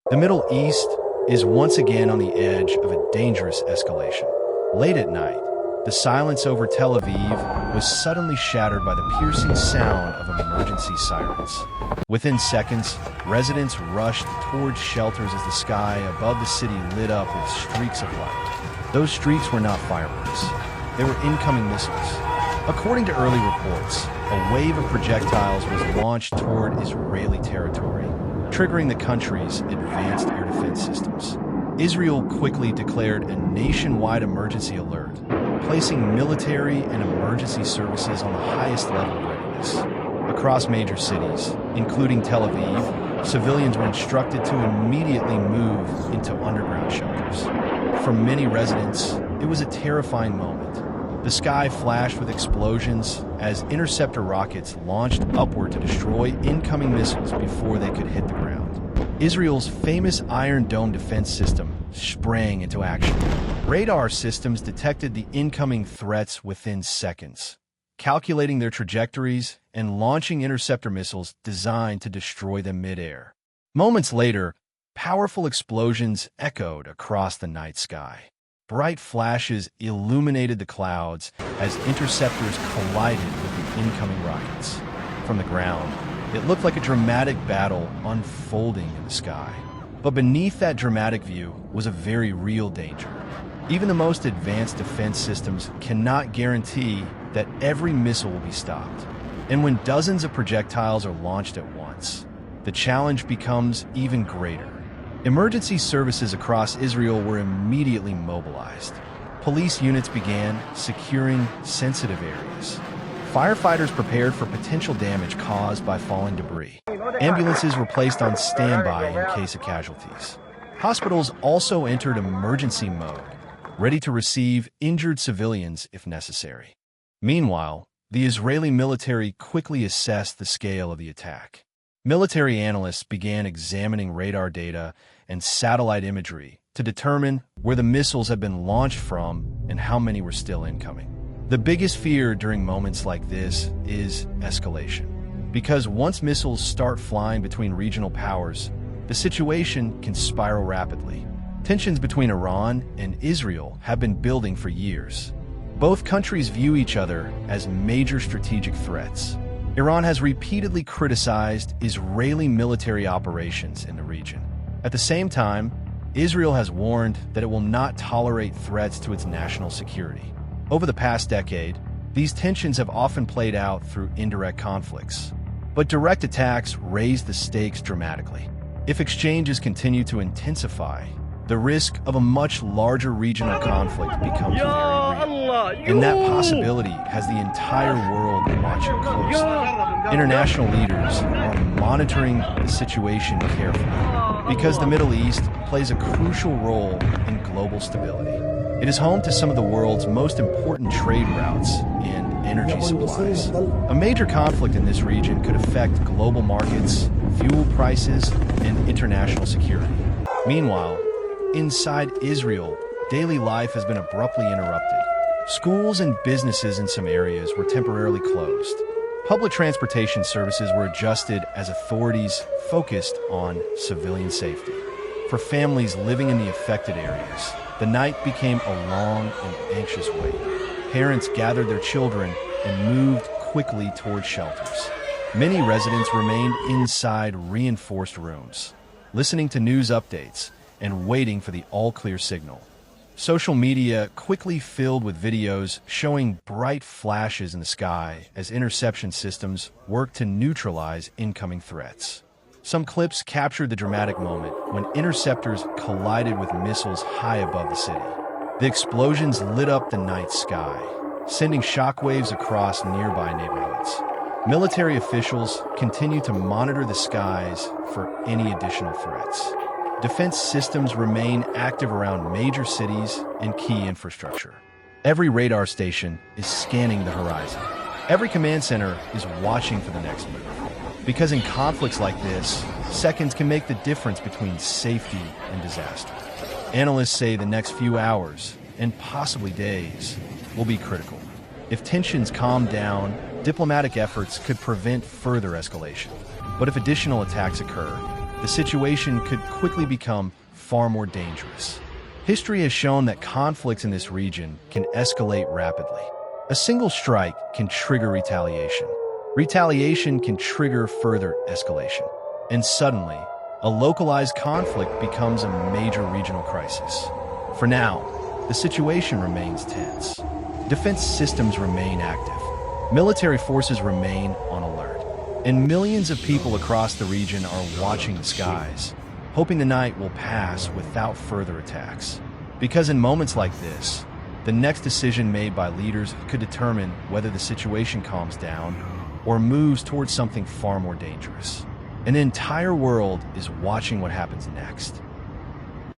The Middle East is once again on the edge of a dangerous escalation. Late at night, the silence over Tel Aviv was suddenly shattered by the piercing sound of emergency sirens. Within seconds, residents rushed towards shelters as the sky above the city lit up with streaks of light. Those streaks were not fireworks. They were incoming missiles. According to early reports, a wave of projectiles was launched toward Israeli territory, triggering the country's advanced air defense systems. Israel quickly declared a nationwide emergency alert, placing military and emergency services on the highest level of readiness. Across major cities, including Tel Aviv, civilians were instructed to immediately move into underground shelters. For many residents, it was a terrifying moment. The sky flashed with explosions as interceptor rockets launched upward to destroy incoming missiles before they could hit the ground. Israel's famous Iron Dome defense system sprang into action. Radar systems detected the incoming threats within seconds, calculating their trajectories and launching interceptor missiles designed to destroy them mid-air. Moments later, powerful explosions echoed across the night sky. Bright flashes illuminated the clouds as interceptors collided with the incoming rockets. From the ground, it looked like a dramatic battle unfolding in the sky. But beneath that dramatic view was a very real danger. Even the most advanced defense systems cannot guarantee that every missile will be stopped. And when dozens of projectiles are launched at once, the challenge becomes even greater. Emergency services across Israel were immediately mobilized. Police units began securing sensitive areas. Firefighters prepared for potential damage caused by falling debris. Ambulances were placed on standby in case of casualties. Hospitals also entered emergency mode, ready to receive injured civilians if necessary. Meanwhile, the Israeli military quickly assessed the scale of the attack. Military analysts began examining radar data and satellite imagery to determine where the missiles had been launched from and how many were still incoming. The biggest fear during moments like this is escalation. Because once missiles start flying between regional powers, the situation can spiral rapidly. Tensions between Iran and Israel have been building for years. Both countries view each other as major strategic threats. Iran has repeatedly criticized Israeli military operations in the region. At the same time, Israel has warned that it will not tolerate threats to its national security. Over the past decade, these tensions have often played out through indirect conflicts. But direct attacks raise the stakes dramatically. If exchanges continue to intensify, the risk of a much larger regional conflict becomes very real. And that possibility has the entire world watching closely. International leaders are monitoring the situation carefully because the Middle East plays a crucial role in global stability. It is home to some of the world's most important trade routes and energy supplies. A major conflict in this region could affect global markets, fuel prices, and international security. Meanwhile, inside Israel, daily life has been abruptly interrupted. Schools and businesses in some areas were temporarily closed. Public transportation services were adjusted as authorities focused on civilian safety. For families living in the affected areas, the night became a long and anxious wait. Parents gathered their children and moved quickly toward shelters. Many residents remained inside reinforced rooms, listening to news updates and waiting for the all-clear signal. Social media quickly filled with videos showing bright flashes in the sky as interception systems worked to neutralize incoming threats. Some clips captured the dramatic moment when interceptors collided with missiles high above the city. The explosions lit up the night sky, sending shockwaves across nearby neighborhoods. Military officials continue to monitor the skies for any additional threats. Defense systems remain active around major cities and key infrastructure. Every radar station is scanning the horizon. Every command center is watching for the next move. Because in conflicts like this, seconds can make the difference between safety and disaster. Analysts say the next few hours, and possibly days, will be critical. If tensions calm down, diplomatic efforts could prevent further escalation. But if additional attacks occur, the situation could quickly become far more dangerous. History has shown that conflicts in this region can escalate rapidly. A single strike can trigger retaliation. Retaliation can trigger further escalation. And suddenly, a localized conflict becomes a major regional crisis. For now, the situation remains tense. Defense systems remain active. Military forces remain on alert. And millions of people across the region are watching the skies, hoping the night will pass without further attacks. Because in moments like this, the next decision made by leaders could determine whether the situation calms down or moves towards something far more dangerous. An entire world is watching what happens next.